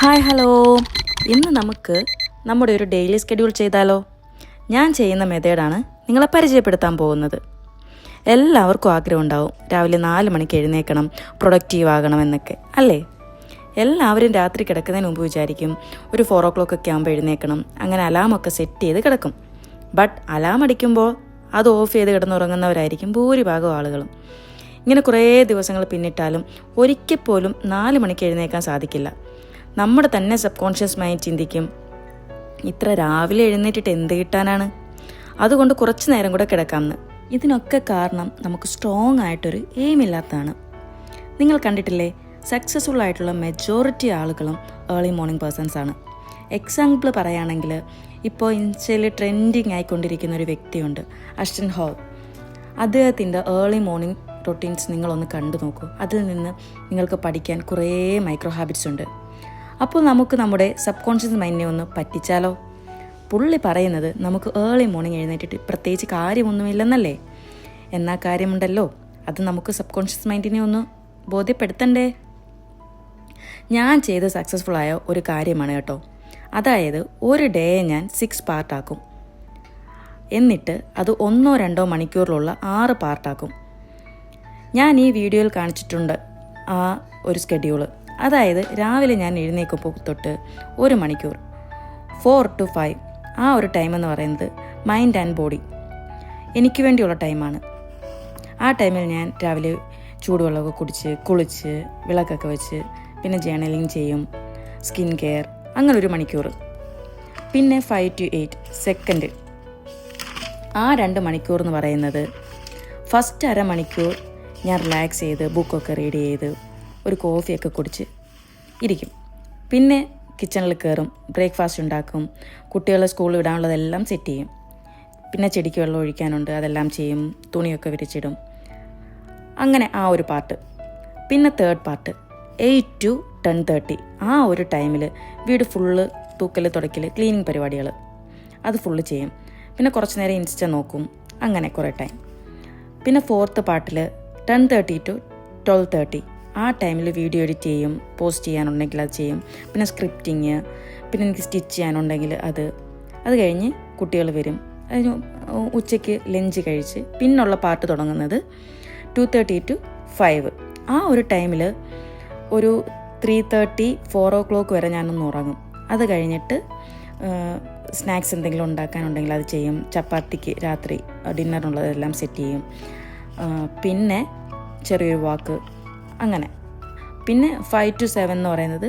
Hi hello, ഇന്ന് നമുക്ക് നമ്മുടെ ഒരു ഡെയിലി സ്കെഡ്യൂൾ ചെയ്താലോ? ഞാൻ ചെയ്യുന്ന മെത്തേഡാണ് നിങ്ങളെ പരിചയപ്പെടുത്താൻ പോകുന്നത്. എല്ലാവർക്കും ആഗ്രഹം ഉണ്ടാവും രാവിലെ 4 മണിക്ക് എഴുന്നേൽക്കണം, പ്രൊഡക്റ്റീവ് ആകണം എന്നൊക്കെ അല്ലേ? എല്ലാവരും രാത്രി കിടക്കുന്നതിന് മുമ്പ് വിചാരിക്കും ഒരു 4 o'clock ഒക്കെ ആകുമ്പോൾ എഴുന്നേൽക്കണം, അങ്ങനെ അലാമൊക്കെ സെറ്റ് ചെയ്ത് കിടക്കും. ബട്ട് അലാം അടിക്കുമ്പോൾ അത് ഓഫ് ചെയ്ത് കിടന്നുറങ്ങുന്നവരായിരിക്കും ഭൂരിഭാഗം ആളുകളും. ഇങ്ങനെ കുറേ ദിവസങ്ങൾ പിന്നിട്ടാലും ഒരിക്കൽ പോലും 4 മണിക്ക് എഴുന്നേൽക്കാൻ സാധിക്കില്ല. നമ്മുടെ തന്നെ സബ് കോൺഷ്യസ് മൈൻഡ് ചിന്തിക്കും, ഇത്ര രാവിലെ എഴുന്നേറ്റിട്ട് എന്ത് കിട്ടാനാണ്, അതുകൊണ്ട് കുറച്ച് നേരം കൂടെ കിടക്കാമെന്ന്. ഇതിനൊക്കെ കാരണം നമുക്ക് സ്ട്രോങ് ആയിട്ടൊരു എയിം ഇല്ലാത്തതാണ്. നിങ്ങൾ കണ്ടിട്ടില്ലേ, സക്സസ്ഫുൾ ആയിട്ടുള്ള മെജോറിറ്റി ആളുകളും ഏർലി മോർണിംഗ് പേഴ്സൺസ് ആണ്. എക്സാമ്പിൾ പറയുകയാണെങ്കിൽ, ഇപ്പോൾ ഇൻസ്റ്റയിൽ ട്രെൻഡിങ് ആയിക്കൊണ്ടിരിക്കുന്ന ഒരു വ്യക്തിയുണ്ട്, അഷ്ടൻ ഹോൾ. അദ്ദേഹത്തിൻ്റെ ഏർലി മോർണിംഗ് റൊട്ടീൻസ് നിങ്ങളൊന്ന് കണ്ടു നോക്കൂ. അതിൽ നിന്ന് നിങ്ങൾക്ക് പഠിക്കാൻ കുറേ മൈക്രോ ഹാബിറ്റ്സ് ഉണ്ട്. അപ്പോൾ നമുക്ക് നമ്മുടെ സബ് കോൺഷ്യസ് മൈൻഡിനെ ഒന്ന് പറ്റിച്ചാലോ? പുള്ളി പറയുന്നത് നമുക്ക് ഏർലി മോർണിംഗ് എഴുന്നേറ്റിട്ട് പ്രത്യേകിച്ച് കാര്യമൊന്നുമില്ലെന്നല്ലേ. എന്നാൽ കാര്യമുണ്ടല്ലോ, അത് നമുക്ക് സബ് കോൺഷ്യസ് മൈൻഡിനെ ഒന്ന് ബോധ്യപ്പെടുത്തണ്ടേ? ഞാൻ ചെയ്ത് സക്സസ്ഫുൾ ആയ ഒരു കാര്യമാണ് കേട്ടോ. അതായത് ഒരു ഡേ ഞാൻ 6 പാർട്ടാക്കും, എന്നിട്ട് അത് 1-2 മണിക്കൂറിലുള്ള 6 പാർട്ടാക്കും. ഞാൻ ഈ വീഡിയോയിൽ കാണിച്ചിട്ടുണ്ട് ആ ഒരു സ്കെഡ്യൂള്. അതായത് രാവിലെ ഞാൻ എഴുന്നേൽക്കുമ്പോൾ തൊട്ട് 1 മണിക്കൂർ 4 to 5 ആ ഒരു ടൈം എന്ന് പറയുന്നത് മൈൻഡ് ആൻഡ് ബോഡി എനിക്ക് വേണ്ടിയുള്ള ടൈമാണ്. ആ ടൈമിൽ ഞാൻ രാവിലെ ചൂടുവെള്ളമൊക്കെ കുടിച്ച് കുളിച്ച് വിളക്കൊക്കെ വെച്ച് പിന്നെ ജേർണലിങ് ചെയ്യും, സ്കിൻ കെയർ, അങ്ങനെ 1 മണിക്കൂർ. പിന്നെ 5 to 8 സെക്കൻഡ്. ആ 2 മണിക്കൂർ എന്ന് പറയുന്നത് ഫസ്റ്റ് അരമണിക്കൂർ ഞാൻ റിലാക്സ് ചെയ്ത് ബുക്കൊക്കെ റീഡ് ചെയ്ത് ഒരു കോഫിയൊക്കെ കുടിച്ച് ഇരിക്കും. പിന്നെ കിച്ചണിൽ കയറും, ബ്രേക്ക്ഫാസ്റ്റ് ഉണ്ടാക്കും, കുട്ടികളെ സ്കൂളിൽ വിടാനുള്ളതെല്ലാം സെറ്റ് ചെയ്യും. പിന്നെ ചെടിക്ക് വെള്ളം ഒഴിക്കാനുണ്ട്, അതെല്ലാം ചെയ്യും, തുണിയൊക്കെ വിരിച്ചിടും. അങ്ങനെ ആ ഒരു പാർട്ട്. പിന്നെ 3rd പാർട്ട് 8 to 10:30 ആ ഒരു ടൈമിൽ വീട് ഫുള്ള് തൂക്കൽ തുടയ്ക്കൽ ക്ലീനിങ് പരിപാടികൾ അത് ഫുള്ള് ചെയ്യും. പിന്നെ കുറച്ച് നേരം ഇൻസ്റ്റ നോക്കും, അങ്ങനെ കുറേ ടൈം. പിന്നെ 4th പാർട്ടിൽ 10:30 to 12:30 ആ ടൈമിൽ വീഡിയോ എഡിറ്റ് ചെയ്യും, പോസ്റ്റ് ചെയ്യാനുണ്ടെങ്കിൽ അത് ചെയ്യും. പിന്നെ സ്ക്രിപ്റ്റിങ്, പിന്നെ എനിക്ക് സ്റ്റിച്ച് ചെയ്യാനുണ്ടെങ്കിൽ അത് കഴിഞ്ഞ് കുട്ടികൾ വരും. അതിന് ഉച്ചയ്ക്ക് ലഞ്ച് കഴിച്ച് പിന്നുള്ള പാർട്ട് തുടങ്ങുന്നത് 2:30 to 5 ആ ഒരു ടൈമിൽ ഒരു 3:30 4 o'clock വരെ ഞാനൊന്ന് ഉറങ്ങും. അത് കഴിഞ്ഞിട്ട് സ്നാക്സ് എന്തെങ്കിലും ഉണ്ടാക്കാനുണ്ടെങ്കിൽ അത് ചെയ്യും. ചപ്പാത്തിക്ക് രാത്രി ഡിന്നറിനുള്ളതെല്ലാം സെറ്റ് ചെയ്യും. പിന്നെ ചെറിയൊരു വാക്ക്, അങ്ങനെ. പിന്നെ 5 to 7 എന്ന് പറയുന്നത്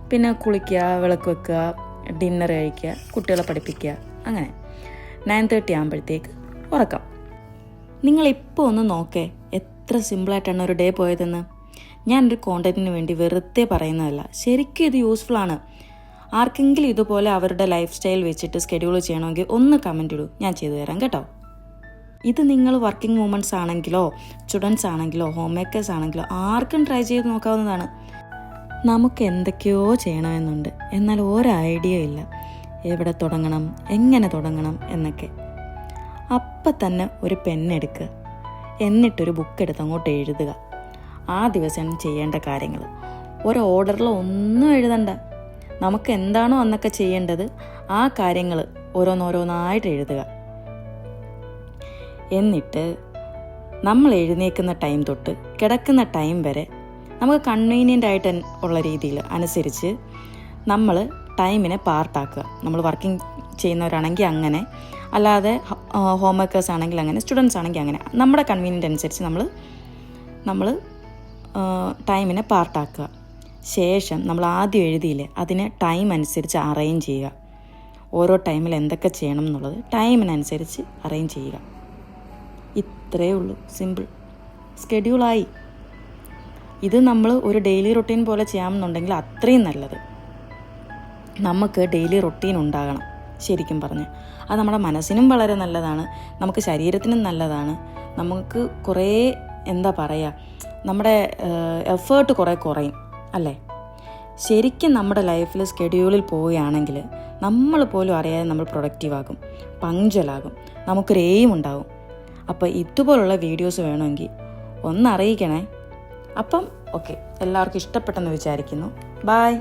പിന്നെ കുളിക്കുക, വിളക്ക് വെക്കുക, ഡിന്നർ കഴിക്കുക, കുട്ടികളെ പഠിപ്പിക്കുക, അങ്ങനെ. 9:30 ആകുമ്പോഴത്തേക്ക് ഉറക്കം. നിങ്ങളിപ്പോൾ ഒന്ന് നോക്കേ, എത്ര സിമ്പിളായിട്ടാണ് ഒരു ഡേ പോയതെന്ന്. ഞാനൊരു കോണ്ടന്റിന് വേണ്ടി വെറുതെ പറയുന്നതല്ല, ശരിക്കും ഇത് യൂസ്ഫുൾ ആണ്. ആർക്കെങ്കിലും ഇതുപോലെ അവരുടെ ലൈഫ് സ്റ്റൈൽ വെച്ചിട്ട് സ്കെഡ്യൂൾ ചെയ്യണമെങ്കിൽ ഒന്ന് കമൻറ്റ് ഇടൂ, ഞാൻ ചെയ്തു തരാം കേട്ടോ. ഇത് നിങ്ങൾ വർക്കിംഗ് വുമൻസ് ആണെങ്കിലോ സ്റ്റുഡൻസ് ആണെങ്കിലോ ഹോം മേക്കേഴ്സ് ആണെങ്കിലോ ആർക്കും ട്രൈ ചെയ്ത് നോക്കാവുന്നതാണ്. നമുക്ക് എന്തൊക്കെയോ ചെയ്യണമെന്നുണ്ട്, എന്നാൽ ഒരു ഐഡിയ ഇല്ല, എവിടെ തുടങ്ങണം, എങ്ങനെ തുടങ്ങണം എന്നൊക്കെ. അപ്പം തന്നെ ഒരു പെണ്ണെടുക്കുക, എന്നിട്ടൊരു ബുക്ക് എടുത്ത് അങ്ങോട്ട് എഴുതുക. ആ ദിവസം ചെയ്യേണ്ട കാര്യങ്ങൾ ഒരു ഓർഡറിൽ ഒന്നും എഴുതണ്ട. നമുക്ക് എന്താണോ അന്നൊക്കെ ചെയ്യേണ്ടത് ആ കാര്യങ്ങൾ ഓരോന്നോരോന്നായിട്ട് എഴുതുക. എന്നിട്ട് നമ്മൾ എഴുന്നേൽക്കുന്ന ടൈം തൊട്ട് കിടക്കുന്ന ടൈം വരെ നമുക്ക് കൺവീനിയൻ്റ് ആയിട്ട് ഉള്ള രീതിയിൽ അനുസരിച്ച് നമ്മൾ ടൈമിനെ പാർട്ടാക്കുക. നമ്മൾ വർക്കിംഗ് ചെയ്യുന്നവരാണെങ്കിൽ അങ്ങനെ, അല്ലാതെ ഹോം വർക്കേഴ്സ് ആണെങ്കിൽ അങ്ങനെ, സ്റ്റുഡൻസ് ആണെങ്കിൽ അങ്ങനെ. നമ്മുടെ കൺവീനിയൻ്റ് അനുസരിച്ച് നമ്മൾ ടൈമിനെ പാർട്ടാക്കുക. ശേഷം നമ്മൾ ആദ്യം എഴുതിയില്ലേ, അതിനെ ടൈം അനുസരിച്ച് അറേഞ്ച് ചെയ്യുക. ഓരോ ടൈമിൽ എന്തൊക്കെ ചെയ്യണം എന്നുള്ളത് ടൈമിനനുസരിച്ച് അറേഞ്ച് ചെയ്യുക. ഇത്രയേ ഉള്ളൂ, സിമ്പിൾ സ്കെഡ്യൂളായി. ഇത് നമ്മൾ ഒരു ഡെയിലി റൊട്ടീൻ പോലെ ചെയ്യാമെന്നുണ്ടെങ്കിൽ അത്രയും നല്ലത്. നമുക്ക് ഡെയിലി റൊട്ടീൻ ഉണ്ടാകണം. ശരിക്കും പറഞ്ഞ് അത് നമ്മുടെ മനസ്സിനും വളരെ നല്ലതാണ്, നമുക്ക് ശരീരത്തിനും നല്ലതാണ്. നമുക്ക് കുറേ എന്താ പറയുക, നമ്മുടെ എഫേർട്ട് കുറേ കുറയും അല്ലേ. ശരിക്കും നമ്മുടെ ലൈഫിൽ സ്കെഡ്യൂളിൽ പോവുകയാണെങ്കിൽ നമ്മൾ പോലും അറിയാതെ നമ്മൾ പ്രൊഡക്റ്റീവാകും, പങ്ക്ച്വലാകും, നമുക്കൊരു എയിം ഉണ്ടാകും. അപ്പോൾ ഇതുപോലുള്ള വീഡിയോസ് വേണമെങ്കിൽ ഒന്ന് അറിയിക്കണേ. അപ്പം ഓക്കെ, എല്ലാവർക്കും ഇഷ്ടപ്പെട്ടെന്ന് വിചാരിക്കുന്നു. ബൈ.